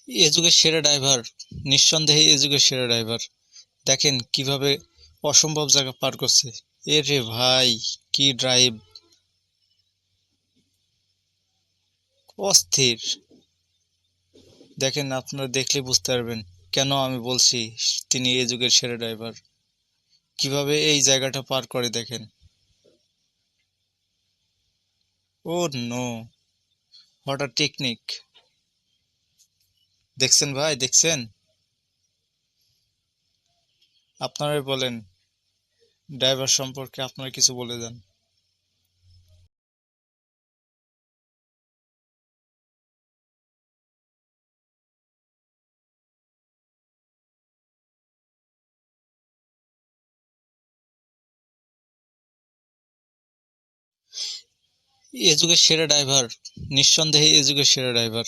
এ যুগের সেরা ড্রাইভার, নিঃসন্দেহে এ যুগের সেরা ড্রাইভার। দেখেন কিভাবে অসম্ভব জায়গা পার করছে। এ রে ভাই, কি ড্রাইভ! অস্থির। দেখেন, আপনারা দেখলে বুঝতে পারবেন কেন আমি বলছি তিনি এ যুগের সেরা ড্রাইভার। কিভাবে এই জায়গাটা পার করে দেখেন। ও নো, হোয়াট আ টেকনিক! দেখছেন ভাই, দেখছেন? আপনারাই বলেন, ড্রাইভার সম্পর্কে আপনারা কিছু বলে দেন। এ যুগের সেরা ড্রাইভার, নিঃসন্দেহে এ যুগের সেরা ড্রাইভার।